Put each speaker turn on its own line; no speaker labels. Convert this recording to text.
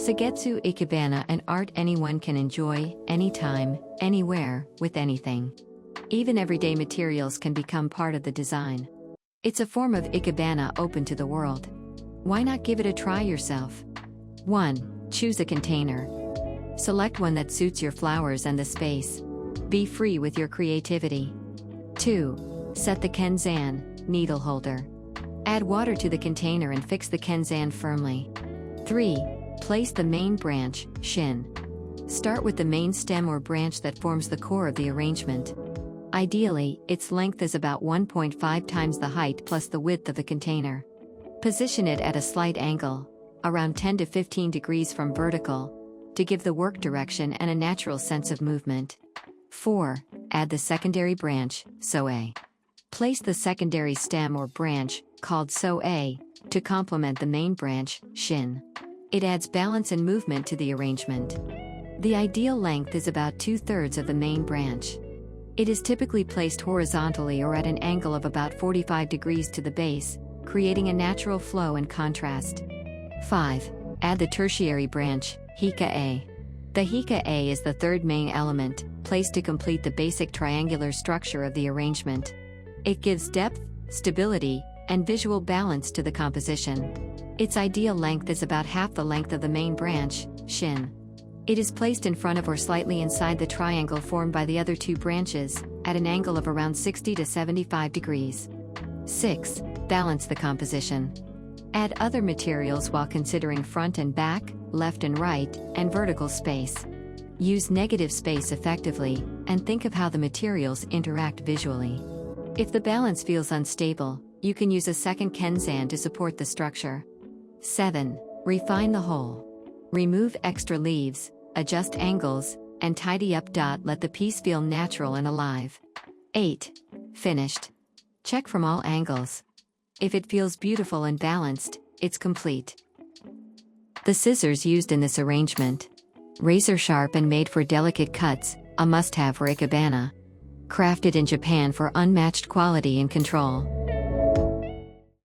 Sogetsu Ikebana, an art anyone can enjoy, anytime, anywhere, with anything. Even everyday materials can become part of the design. It's a form of Ikebana open to the world. Why not give it a try yourself? 1. Choose a container. Select one that suits your flowers and the space. Be free with your creativity. 2. Set the Kenzan needle holder. Add water to the container and fix the Kenzan firmly. 3. Place the main branch, shin. Start with the main stem or branch that forms the core of the arrangement. Ideally, its length is about 1.5 times the height plus the width of the container. Position it at a slight angle, around 10 to 15 degrees from vertical, to give the work direction and a natural sense of movement. 4. Add the secondary branch, so-a. Place the secondary stem or branch, called so-a, to complement the main branch, shin. It adds balance and movement to the arrangement. The ideal length is about 2/3 of the main branch. It is typically placed horizontally or at an angle of about 45 degrees to the base, creating a natural flow and contrast. 5. Add the tertiary branch, hika-a. The hika-a is the third main element, placed to complete the basic triangular structure of the arrangement. It gives depth, stability, and visual balance to the composition. Its ideal length is about half the length of the main branch, shin. It is placed in front of or slightly inside the triangle formed by the other two branches, at an angle of around 60 to 75 degrees. 6. Balance the composition. Add other materials while considering front and back, left and right, and vertical space. Use negative space effectively, and think of how the materials interact visually. If the balance feels unstable, you can use a second Kenzan to support the structure. 7. Refine the whole. Remove extra leaves, adjust angles, and tidy up. Let the piece feel natural and alive. 8. Finished. Check from all angles. If it feels beautiful and balanced, it's complete. The scissors used in this arrangement. Razor sharp and made for delicate cuts, a must-have for Ikebana. Crafted in Japan for unmatched quality and control.